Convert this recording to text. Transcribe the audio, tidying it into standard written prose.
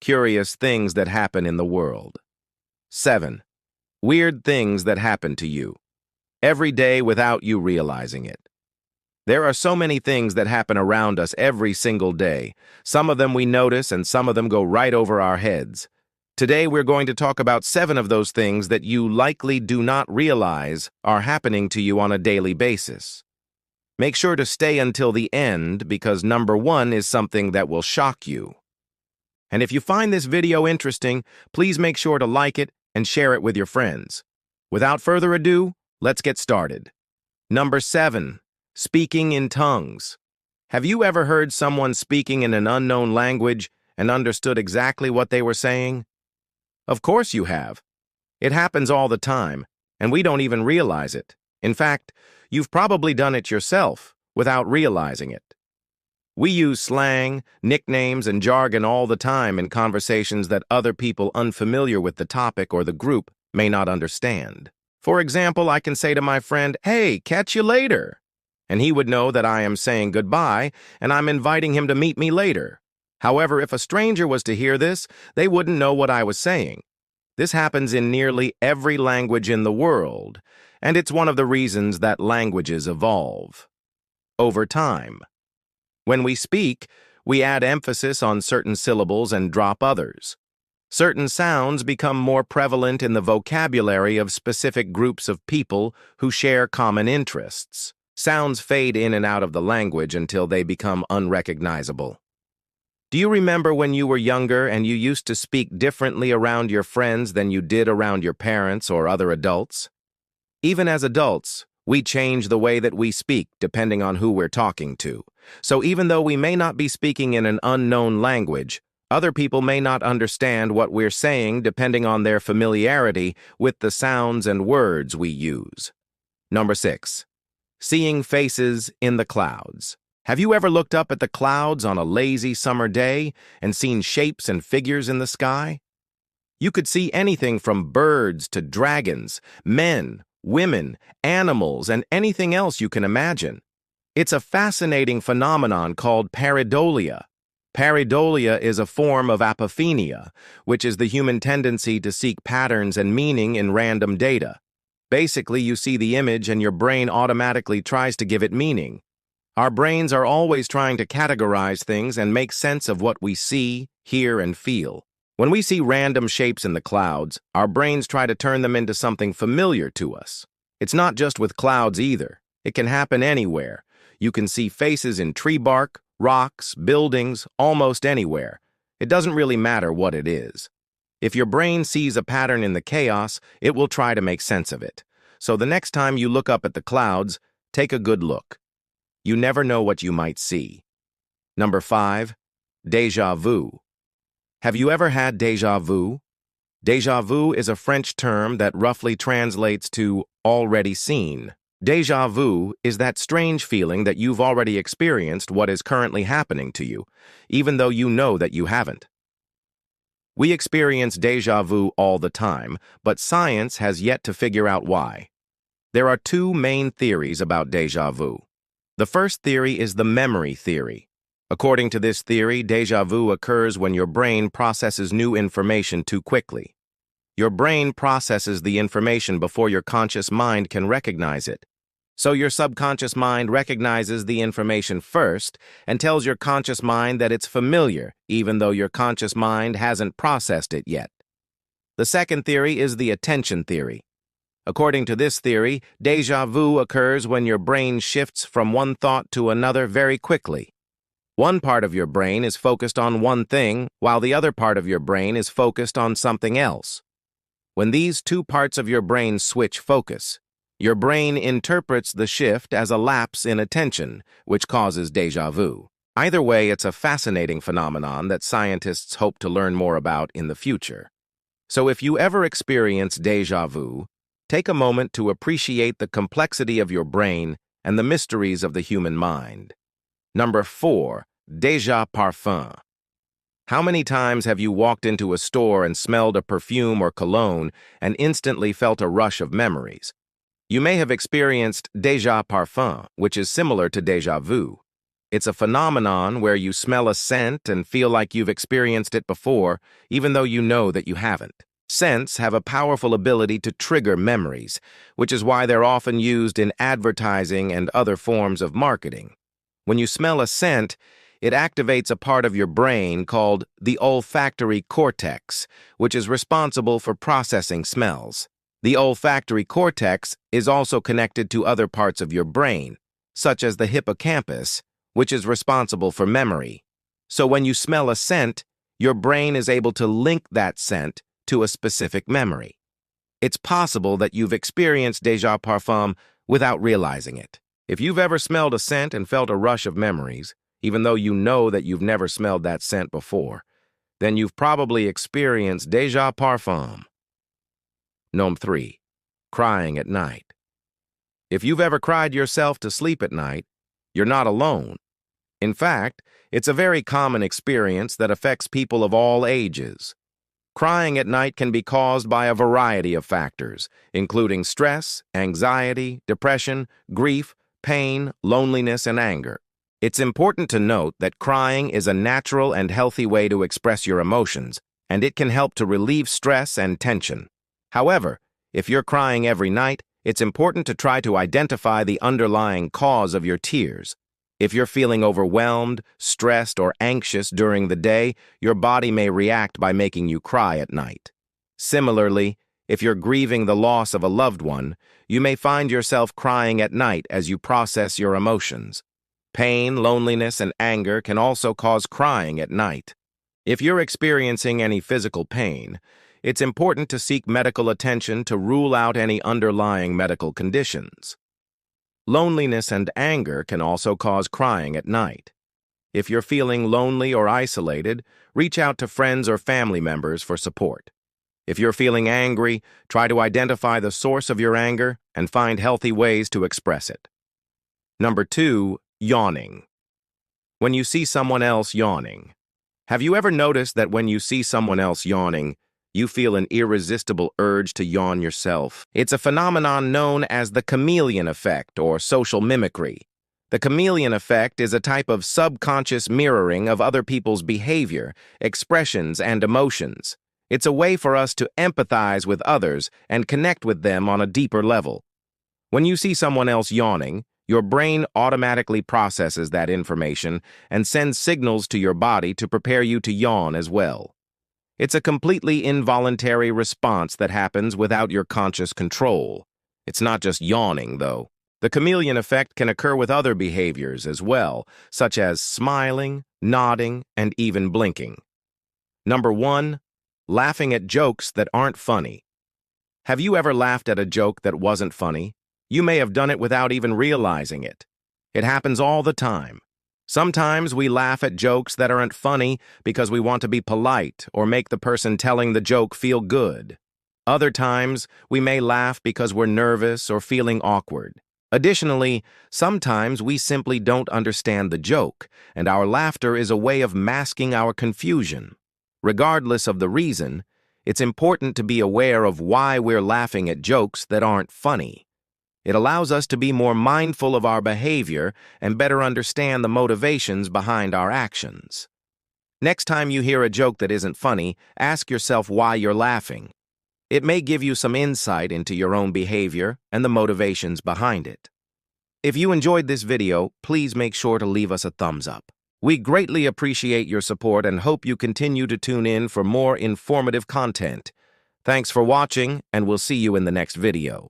curious things that happen in the world. 7. Weird things that happen to you every day without you realizing it. There are so many things that happen around us every single day. Some of them we notice and some of them go right over our heads. Today we're going to talk about 7 of those things that you likely do not realize are happening to you on a daily basis. Make sure to stay until the end because number 1 is something that will shock you. And if you find this video interesting, please make sure to like it and share it with your friends. Without further ado, let's get started. Number 7. Speaking in tongues. Have you ever heard someone speaking in an unknown language and understood exactly what they were saying? Of course you have. It happens all the time, and we don't even realize it. In fact, you've probably done it yourself without realizing it. We use slang, nicknames, and jargon all the time in conversations that other people unfamiliar with the topic or the group may not understand. For example, I can say to my friend, "Hey, catch you later." And he would know that I am saying goodbye and I'm inviting him to meet me later. However, if a stranger was to hear this, they wouldn't know what I was saying. This happens in nearly every language in the world, and it's one of the reasons that languages evolve. Over time. When we speak, we add emphasis on certain syllables and drop others. Certain sounds become more prevalent in the vocabulary of specific groups of people who share common interests. Sounds fade in and out of the language until they become unrecognizable. Do you remember when you were younger and you used to speak differently around your friends than you did around your parents or other adults? Even as adults, we change the way that we speak depending on who we're talking to. So even though we may not be speaking in an unknown language, other people may not understand what we're saying depending on their familiarity with the sounds and words we use. Number 6. Seeing faces in the clouds. Have you ever looked up at the clouds on a lazy summer day and seen shapes and figures in the sky? You could see anything from birds to dragons, men, women, animals, and anything else you can imagine. It's a fascinating phenomenon called pareidolia. Pareidolia is a form of apophenia, which is the human tendency to seek patterns and meaning in random data. Basically, you see the image and your brain automatically tries to give it meaning. Our brains are always trying to categorize things and make sense of what we see, hear, and feel. When we see random shapes in the clouds, our brains try to turn them into something familiar to us. It's not just with clouds either. It can happen anywhere. You can see faces in tree bark, rocks, buildings, almost anywhere. It doesn't really matter what it is. If your brain sees a pattern in the chaos, it will try to make sense of it. So the next time you look up at the clouds, take a good look. You never know what you might see. Number 5. Deja vu. Have you ever had deja vu? Deja vu is a French term that roughly translates to already seen. Deja vu is that strange feeling that you've already experienced what is currently happening to you, even though you know that you haven't. We experience deja vu all the time, but science has yet to figure out why. There are 2 main theories about deja vu. The first theory is the memory theory. According to this theory, deja vu occurs when your brain processes new information too quickly. Your brain processes the information before your conscious mind can recognize it. So your subconscious mind recognizes the information first and tells your conscious mind that it's familiar, even though your conscious mind hasn't processed it yet. The second theory is the attention theory. According to this theory, deja vu occurs when your brain shifts from one thought to another very quickly. One part of your brain is focused on one thing, while the other part of your brain is focused on something else. When these 2 parts of your brain switch focus, your brain interprets the shift as a lapse in attention, which causes deja vu. Either way, it's a fascinating phenomenon that scientists hope to learn more about in the future. So if you ever experience deja vu, take a moment to appreciate the complexity of your brain and the mysteries of the human mind. Number 4. Deja parfum. How many times have you walked into a store and smelled a perfume or cologne and instantly felt a rush of memories? You may have experienced deja parfum, which is similar to deja vu. It's a phenomenon where you smell a scent and feel like you've experienced it before, even though you know that you haven't. Scents have a powerful ability to trigger memories, which is why they're often used in advertising and other forms of marketing. When you smell a scent, it activates a part of your brain called the olfactory cortex, which is responsible for processing smells. The olfactory cortex is also connected to other parts of your brain, such as the hippocampus, which is responsible for memory. So when you smell a scent, your brain is able to link that scent to a specific memory. It's possible that you've experienced déjà parfum without realizing it. If you've ever smelled a scent and felt a rush of memories, even though you know that you've never smelled that scent before, then you've probably experienced déjà parfum. Number 3. Crying at night. If you've ever cried yourself to sleep at night, you're not alone. In fact, it's a very common experience that affects people of all ages. Crying at night can be caused by a variety of factors, including stress, anxiety, depression, grief, pain, loneliness, and anger. It's important to note that crying is a natural and healthy way to express your emotions, and it can help to relieve stress and tension. However, if you're crying every night, it's important to try to identify the underlying cause of your tears. If you're feeling overwhelmed, stressed, or anxious during the day, your body may react by making you cry at night. Similarly, if you're grieving the loss of a loved one, you may find yourself crying at night as you process your emotions. Pain, loneliness, and anger can also cause crying at night. If you're experiencing any physical pain, it's important to seek medical attention to rule out any underlying medical conditions. Loneliness and anger can also cause crying at night. If you're feeling lonely or isolated, reach out to friends or family members for support. If you're feeling angry, try to identify the source of your anger and find healthy ways to express it. Number 2, yawning. When you see someone else yawning. Have you ever noticed that when you see someone else yawning, you feel an irresistible urge to yawn yourself? It's a phenomenon known as the chameleon effect or social mimicry. The chameleon effect is a type of subconscious mirroring of other people's behavior, expressions, and emotions. It's a way for us to empathize with others and connect with them on a deeper level. When you see someone else yawning, your brain automatically processes that information and sends signals to your body to prepare you to yawn as well. It's a completely involuntary response that happens without your conscious control. It's not just yawning, though. The chameleon effect can occur with other behaviors as well, such as smiling, nodding, and even blinking. Number 1, laughing at jokes that aren't funny. Have you ever laughed at a joke that wasn't funny? You may have done it without even realizing it. It happens all the time. Sometimes we laugh at jokes that aren't funny because we want to be polite or make the person telling the joke feel good. Other times, we may laugh because we're nervous or feeling awkward. Additionally, sometimes we simply don't understand the joke, and our laughter is a way of masking our confusion. Regardless of the reason, it's important to be aware of why we're laughing at jokes that aren't funny. It allows us to be more mindful of our behavior and better understand the motivations behind our actions. Next time you hear a joke that isn't funny, ask yourself why you're laughing. It may give you some insight into your own behavior and the motivations behind it. If you enjoyed this video, please make sure to leave us a thumbs up. We greatly appreciate your support and hope you continue to tune in for more informative content. Thanks for watching, and we'll see you in the next video.